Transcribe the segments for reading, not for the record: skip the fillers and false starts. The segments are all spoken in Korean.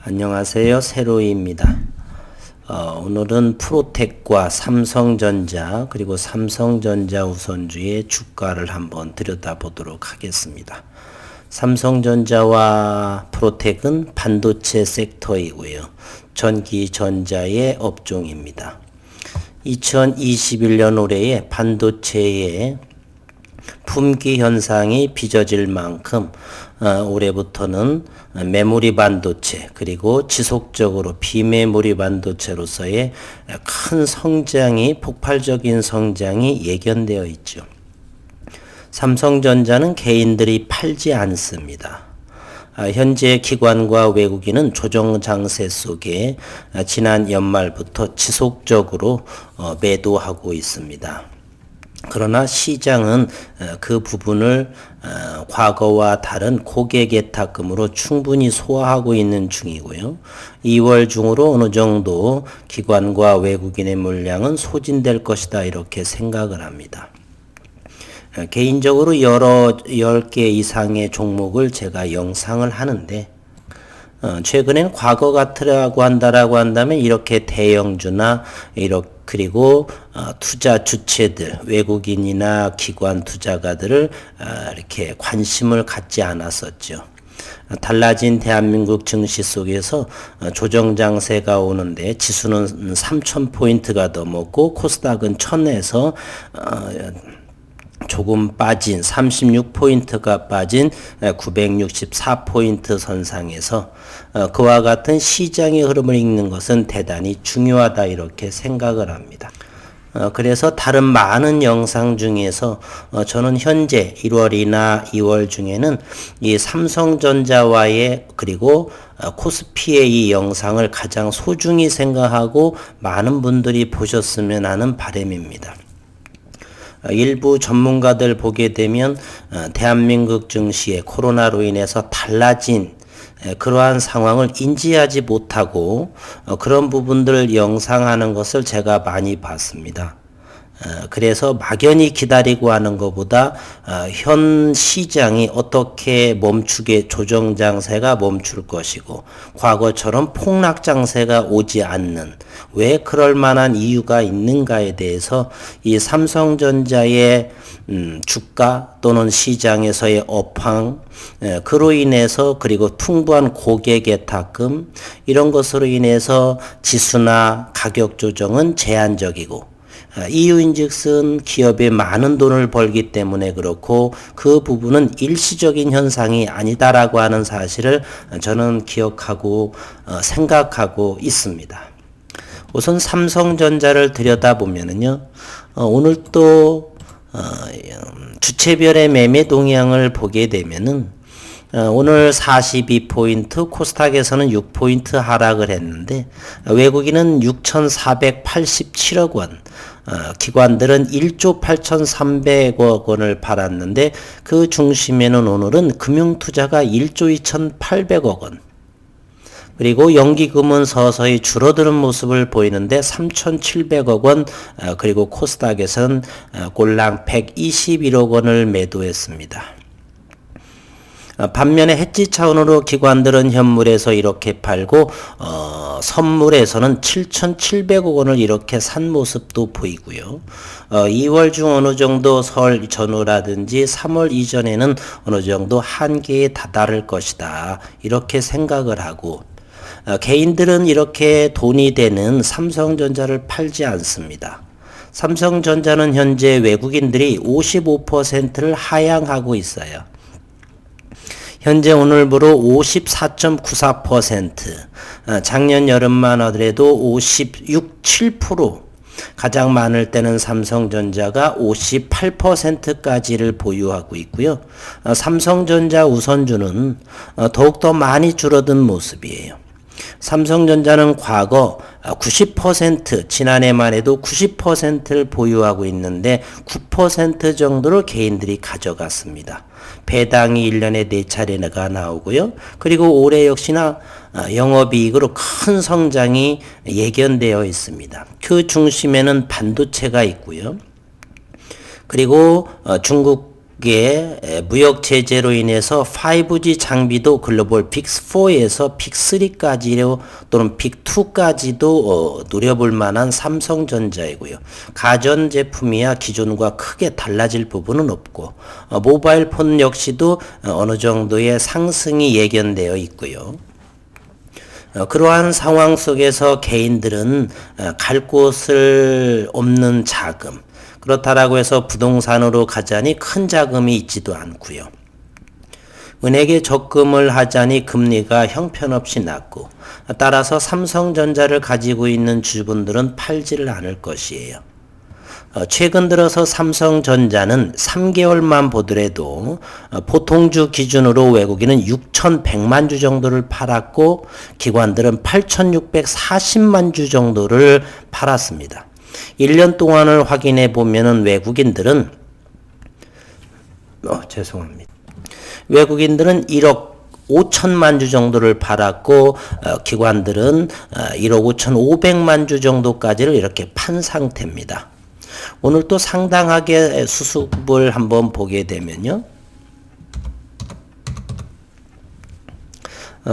안녕하세요. 세로이입니다. 오늘은 프로텍과 삼성전자 그리고 삼성전자 우선주의 주가를 한번 들여다보도록 하겠습니다. 삼성전자와 프로텍은 반도체 섹터이고요. 전기전자의 업종입니다. 2021년 올해에 반도체의 품귀 현상이 빚어질 만큼 올해부터는 메모리 반도체 그리고 지속적으로 비메모리 반도체로서의 큰 성장이 폭발적인 성장이 예견되어 있죠. 삼성전자는 개인들이 팔지 않습니다. 현재 기관과 외국인은 조정 장세 속에 지난 연말부터 지속적으로 매도하고 있습니다. 그러나 시장은 그 부분을 과거와 다른 고객예탁금으로 충분히 소화하고 있는 중이고요. 2월 중으로 어느 정도 기관과 외국인의 물량은 소진될 것이다 이렇게 생각을 합니다. 개인적으로 10개 이상의 종목을 제가 영상을 하는데 최근엔 과거 같으라고 한다면 이렇게 대형주나 그리고 투자 주체들, 외국인이나 기관 투자가들을 이렇게 관심을 갖지 않았었죠. 달라진 대한민국 증시 속에서 조정 장세가 오는데 지수는 3,000포인트가 넘었고 코스닥은 1,000에서 조금 빠진 36포인트가 빠진 964포인트 선상에서 그와 같은 시장의 흐름을 읽는 것은 대단히 중요하다 이렇게 생각을 합니다. 그래서 다른 많은 영상 중에서 저는 현재 1월이나 2월 중에는 이 삼성전자와의 그리고 코스피의 이 영상을 가장 소중히 생각하고 많은 분들이 보셨으면 하는 바람입니다. 일부 전문가들 보게 되면 대한민국 증시에 코로나로 인해서 달라진 그러한 상황을 인지하지 못하고 그런 부분들을 영상하는 것을 제가 많이 봤습니다. 그래서 막연히 기다리고 하는 것보다 현 시장이 어떻게 조정 장세가 멈출 것이고 과거처럼 폭락 장세가 오지 않는 왜 그럴 만한 이유가 있는가에 대해서 이 삼성전자의 주가 또는 시장에서의 업황 그로 인해서 그리고 풍부한 고객예탁금 이런 것으로 인해서 지수나 가격 조정은 제한적이고 이유인즉슨 기업에 많은 돈을 벌기 때문에 그렇고 그 부분은 일시적인 현상이 아니다라고 하는 사실을 저는 기억하고 생각하고 있습니다. 우선 삼성전자를 들여다보면은요, 오늘 또 주체별의 매매 동향을 보게 되면은 오늘 42포인트, 코스닥에서는 6포인트 하락을 했는데 외국인은 6,487억 원, 기관들은 1조 8,300억 원을 팔았는데 그 중심에는 오늘은 금융투자가 1조 2,800억 원, 그리고 연기금은 서서히 줄어드는 모습을 보이는데 3,700억 원, 그리고 코스닥에서는 꼴랑 121억 원을 매도했습니다. 반면에 해지 차원으로 기관들은 현물에서 이렇게 팔고 선물에서는 7,700억 원을 이렇게 산 모습도 보이고요. 2월 중 어느 정도 설 전후라든지 3월 이전에는 어느 정도 한계에 다다를 것이다 이렇게 생각을 하고 개인들은 이렇게 돈이 되는 삼성전자를 팔지 않습니다. 삼성전자는 현재 외국인들이 55%를 하향하고 있어요. 현재 오늘부로 54.94%, 작년 여름만 하더라도 56.7%, 가장 많을 때는 삼성전자가 58%까지를 보유하고 있고요. 삼성전자 우선주는 더욱더 많이 줄어든 모습이에요. 삼성전자는 과거 90% 지난해만 해도 90%를 보유하고 있는데 9% 정도를 개인들이 가져갔습니다. 배당이 1년에 4차례가 나오고요. 그리고 올해 역시나 영업이익으로 큰 성장이 예견되어 있습니다. 그 중심에는 반도체가 있고요. 그리고 중국 무역 제재로 인해서 5G 장비도 글로벌 빅4에서 빅3까지로 또는 빅2까지도 노려볼 만한 삼성전자이고요. 가전제품이야 기존과 크게 달라질 부분은 없고 모바일 폰 역시도 어느 정도의 상승이 예견되어 있고요. 그러한 상황 속에서 개인들은 갈 곳을 없는 자금, 그렇다라고 해서 부동산으로 가자니 큰 자금이 있지도 않고요. 은행에 적금을 하자니 금리가 형편없이 낮고, 따라서 삼성전자를 가지고 있는 주분들은 팔지를 않을 것이에요. 최근 들어서 삼성전자는 3개월만 보더라도 보통주 기준으로 외국인은 6,100만 주 정도를 팔았고 기관들은 8,640만 주 정도를 팔았습니다. 1년 동안을 확인해 보면은 외국인들은 외국인들은 1억 5천만 주 정도를 팔았고 기관들은 1억 5,500만 주 정도까지를 이렇게 판 상태입니다. 오늘 또 상당하게 수습을 한번 보게 되면요.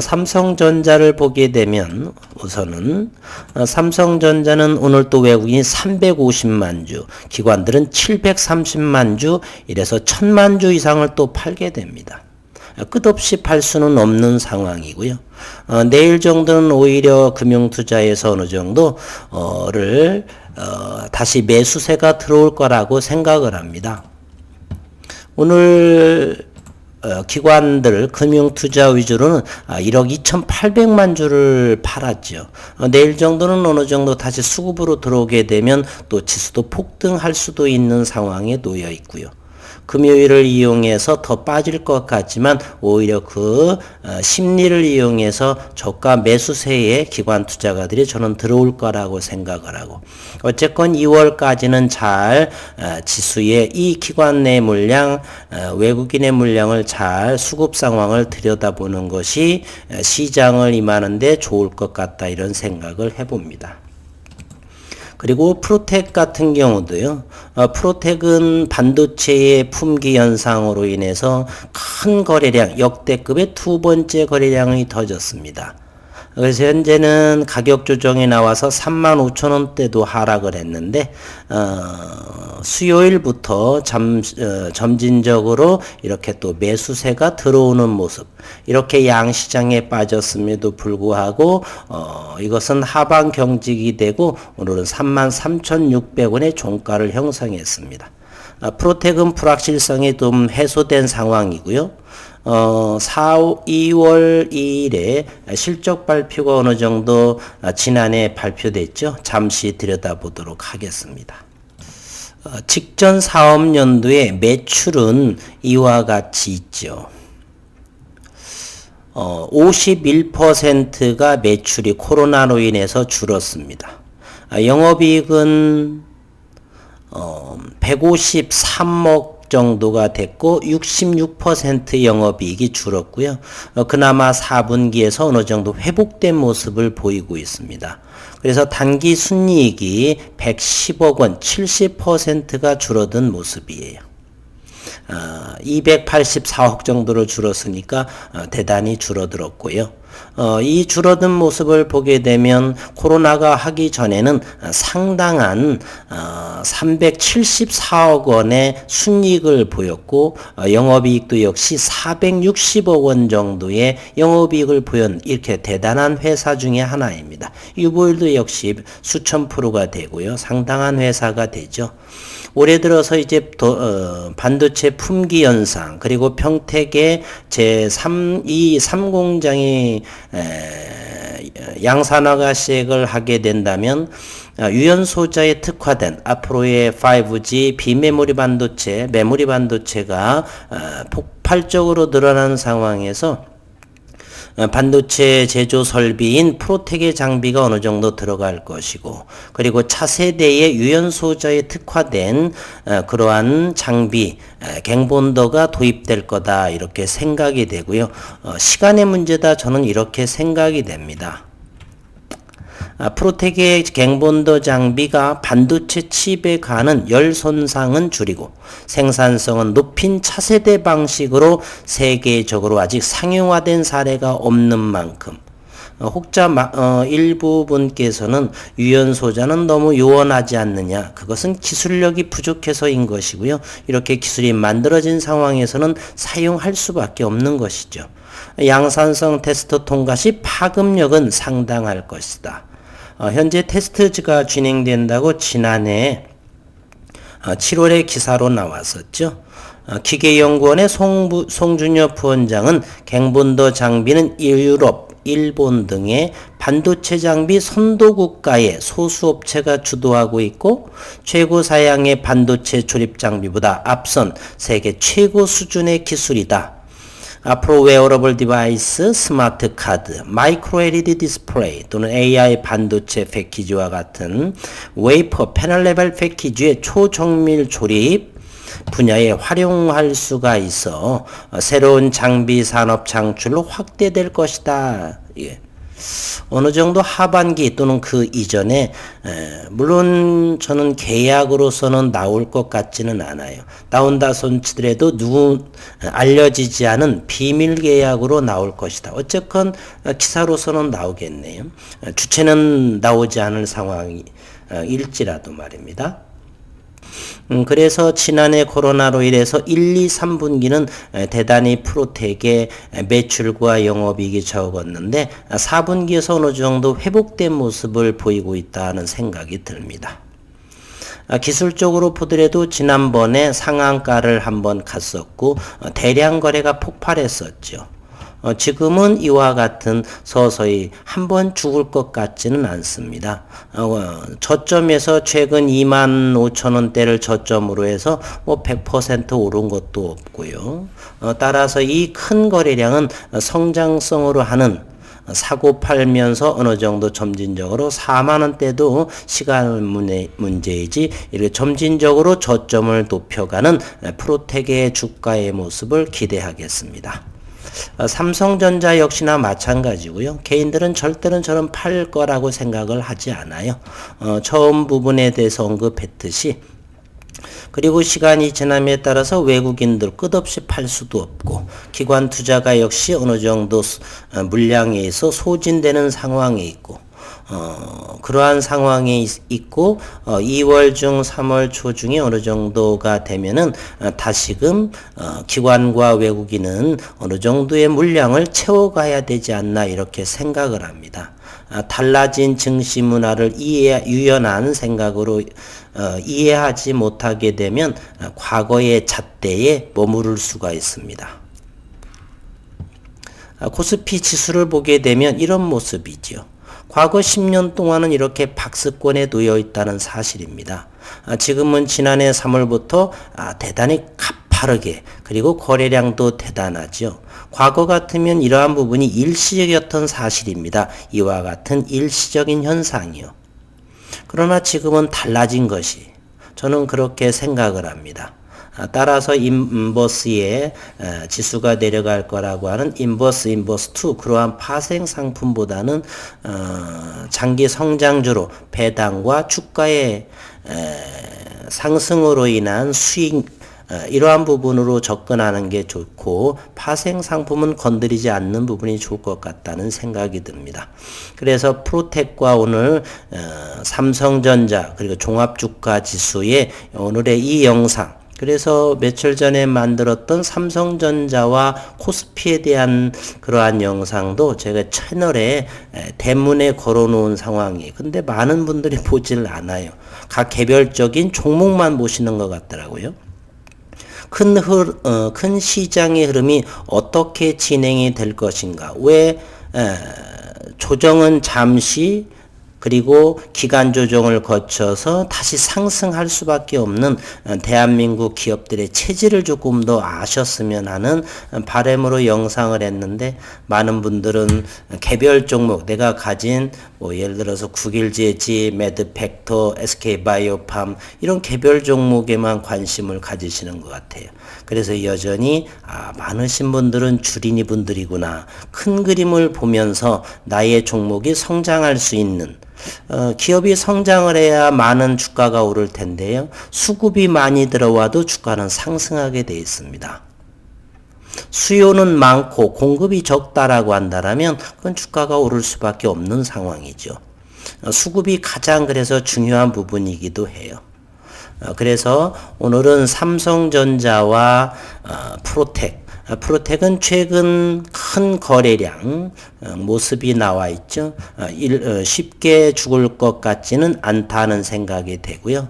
삼성전자를 보게 되면 우선은 삼성전자는 오늘 또 외국인이 350만 주, 기관들은 730만 주, 이래서 1000만 주 이상을 또 팔게 됩니다. 끝없이 팔 수는 없는 상황이고요. 내일 정도는 오히려 금융투자에서 어느 정도를 다시 매수세가 들어올 거라고 생각을 합니다. 오늘 기관들 금융투자 위주로는 1억 2,800만 주를 팔았죠. 내일 정도는 어느 정도 다시 수급으로 들어오게 되면 또 지수도 폭등할 수도 있는 상황에 놓여 있고요. 금요일을 이용해서 더 빠질 것 같지만 오히려 그 심리를 이용해서 저가 매수세에 기관 투자가들이 저는 들어올 거라고 생각을 하고, 어쨌건 2월까지는 잘 지수의 이 기관 내 물량, 외국인의 물량을 잘 수급 상황을 들여다보는 것이 시장을 임하는데 좋을 것 같다, 이런 생각을 해봅니다. 그리고 프로텍 같은 경우도요. 프로텍은 반도체의 품귀 현상으로 인해서 큰 거래량, 역대급의 두 번째 거래량이 터졌습니다. 그래서 현재는 가격 조정이 나와서 35,000원대도 하락을 했는데 수요일부터 점진적으로 이렇게 또 매수세가 들어오는 모습, 이렇게 양시장에 빠졌음에도 불구하고 이것은 하방 경직이 되고 오늘은 33,600원의 종가를 형성했습니다. 프로텍은 불확실성이 좀 해소된 상황이고요. 2월 2일에 실적 발표가 어느 정도 지난해 발표됐죠. 잠시 들여다보도록 하겠습니다. 직전 사업연도의 매출은 이와 같이 있죠. 51%가 매출이 코로나로 인해서 줄었습니다. 영업이익은 153억 정도가 됐고 66% 영업이익이 줄었고요. 그나마 4분기에서 어느 정도 회복된 모습을 보이고 있습니다. 그래서 단기 순이익이 110억 원, 70%가 줄어든 모습이에요. 284억 정도로 줄었으니까 대단히 줄어들었고요. 이 줄어든 모습을 보게 되면 코로나가 하기 전에는 상당한 374억 원의 순이익을 보였고 영업이익도 역시 460억 원 정도의 영업이익을 보연 이렇게 대단한 회사 중에 하나입니다. 유보율도 역시 수천 프로가 되고요. 상당한 회사가 되죠. 올해 들어서 이제 반도체 품귀 현상, 그리고 평택의 이 3공장이 양산화가 시행을 하게 된다면 유연 소자에 특화된 앞으로의 5G 비메모리 반도체, 메모리 반도체가 폭발적으로 늘어나는 상황에서 반도체 제조 설비인 프로텍의 장비가 어느 정도 들어갈 것이고, 그리고 차세대의 유연 소자에 특화된 그러한 장비, 갱본더가 도입될 거다, 이렇게 생각이 되고요. 시간의 문제다, 저는 이렇게 생각이 됩니다. 프로텍의 갱본더 장비가 반도체 칩에 가는 열 손상은 줄이고 생산성은 높인 차세대 방식으로 세계적으로 아직 상용화된 사례가 없는 만큼 혹자 일부 분께서는 유연소자는 너무 요원하지 않느냐. 그것은 기술력이 부족해서인 것이고요. 이렇게 기술이 만들어진 상황에서는 사용할 수밖에 없는 것이죠. 양산성 테스트 통과 시 파급력은 상당할 것이다. 현재 테스트가 진행된다고 지난해 7월에 기사로 나왔었죠. 기계연구원의 송준엽 부원장은 갱본더 장비는 유럽, 일본 등의 반도체 장비 선도국가의 소수업체가 주도하고 있고 최고 사양의 반도체 조립 장비보다 앞선 세계 최고 수준의 기술이다. 앞으로 웨어러블 디바이스, 스마트 카드, 마이크로 LED 디스플레이 또는 AI 반도체 패키지와 같은 웨이퍼 패널 레벨 패키지의 초정밀 조립 분야에 활용할 수가 있어 새로운 장비 산업 창출로 확대될 것이다. 예. 어느 정도 하반기 또는 그 이전에 물론 저는 계약으로서는 나올 것 같지는 않아요. 나온다 손치더라도 알려지지 않은 비밀 계약으로 나올 것이다. 어쨌건 기사로서는 나오겠네요. 주체는 나오지 않을 상황일지라도 말입니다. 그래서 지난해 코로나로 인해서 1, 2, 3분기는 대단히 프로텍의 매출과 영업이익이 적었는데 4분기에서 어느 정도 회복된 모습을 보이고 있다는 생각이 듭니다. 기술적으로 보더라도 지난번에 상한가를 한번 갔었고 대량 거래가 폭발했었죠. 지금은 이와 같은 서서히 한번 죽을 것 같지는 않습니다. 저점에서 최근 25,000원대를 저점으로 해서 100% 오른 것도 없고요. 따라서 이 큰 거래량은 성장성으로 하는 사고 팔면서 어느 정도 점진적으로 4만원대도 시간 문제이지 이렇게 점진적으로 저점을 높여가는 프로텍의 주가의 모습을 기대하겠습니다. 삼성전자 역시나 마찬가지고요. 개인들은 절대로 저는 팔 거라고 생각을 하지 않아요. 처음 부분에 대해서 언급했듯이 그리고 시간이 지남에 따라서 외국인들 끝없이 팔 수도 없고 기관 투자가 역시 어느 정도 물량에 의해서 소진되는 상황에 있고 그러한 상황에 있고 2월 중 3월 초 중에 어느 정도가 되면은 다시금 기관과 외국인은 어느 정도의 물량을 채워가야 되지 않나 이렇게 생각을 합니다. 달라진 증시 문화를 유연한 생각으로 이해하지 못하게 되면 과거의 잣대에 머무를 수가 있습니다. 코스피 지수를 보게 되면 이런 모습이지요. 과거 10년 동안은 이렇게 박스권에 놓여 있다는 사실입니다. 지금은 지난해 3월부터 대단히 가파르게 그리고 거래량도 대단하죠. 과거 같으면 이러한 부분이 일시적이었던 사실입니다. 이와 같은 일시적인 현상이요. 그러나 지금은 달라진 것이 저는 그렇게 생각을 합니다. 따라서 인버스의 지수가 내려갈 거라고 하는 인버스 2 그러한 파생 상품보다는 장기 성장주로 배당과 주가의 상승으로 인한 수익 이러한 부분으로 접근하는 게 좋고 파생 상품은 건드리지 않는 부분이 좋을 것 같다는 생각이 듭니다. 그래서 프로텍과 오늘 삼성전자 그리고 종합주가 지수의 오늘의 이 영상 그래서 며칠 전에 만들었던 삼성전자와 코스피에 대한 그러한 영상도 제가 채널에 대문에 걸어놓은 상황이에요. 근데 많은 분들이 보질 않아요. 각 개별적인 종목만 보시는 것 같더라고요. 큰 시장의 흐름이 어떻게 진행이 될 것인가. 왜 조정은 잠시 그리고 기간 조정을 거쳐서 다시 상승할 수밖에 없는 대한민국 기업들의 체질을 조금 더 아셨으면 하는 바람으로 영상을 했는데 많은 분들은 개별 종목 내가 가진 예를 들어서 국일제지, 매드팩터, SK바이오팜 이런 개별 종목에만 관심을 가지시는 것 같아요. 그래서 여전히 많으신 분들은 주린이 분들이구나. 큰 그림을 보면서 나의 종목이 성장할 수 있는 기업이 성장을 해야 많은 주가가 오를 텐데요. 수급이 많이 들어와도 주가는 상승하게 되어 있습니다. 수요는 많고 공급이 적다라고 한다면 그건 주가가 오를 수밖에 없는 상황이죠. 수급이 가장 그래서 중요한 부분이기도 해요. 그래서 오늘은 삼성전자와 프로텍은 최근 큰 거래량 모습이 나와 있죠. 쉽게 죽을 것 같지는 않다는 생각이 되고요.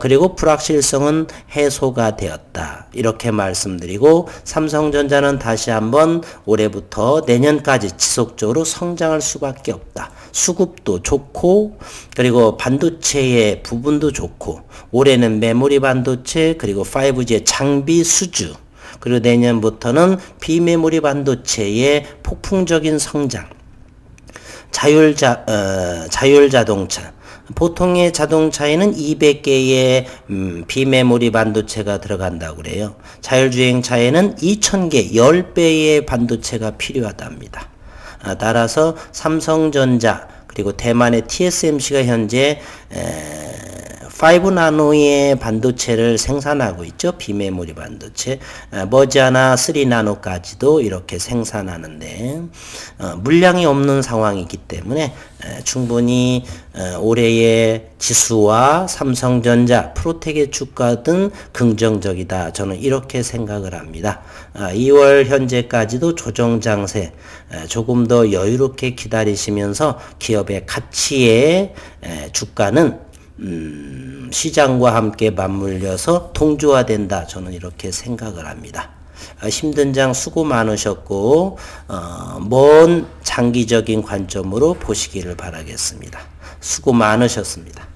그리고 불확실성은 해소가 되었다. 이렇게 말씀드리고 삼성전자는 다시 한번 올해부터 내년까지 지속적으로 성장할 수밖에 없다. 수급도 좋고 그리고 반도체의 부분도 좋고 올해는 메모리 반도체 그리고 5G의 장비 수주 그리고 내년부터는 비메모리 반도체의 폭풍적인 성장, 자율자동차. 보통의 자동차에는 200개의 비메모리 반도체가 들어간다고 그래요. 자율주행차에는 2000개, 10배의 반도체가 필요하답니다. 따라서 삼성전자 그리고 대만의 TSMC가 현재 5나노의 반도체를 생산하고 있죠. 비메모리 반도체. 머지않아 3나노까지도 이렇게 생산하는데 물량이 없는 상황이기 때문에 충분히 올해의 지수와 삼성전자, 프로텍의 주가 등 긍정적이다. 저는 이렇게 생각을 합니다. 2월 현재까지도 조정 장세 조금 더 여유롭게 기다리시면서 기업의 가치의 주가는 시장과 함께 맞물려서 동조화된다. 저는 이렇게 생각을 합니다. 힘든 장 수고 많으셨고 먼 장기적인 관점으로 보시기를 바라겠습니다. 수고 많으셨습니다.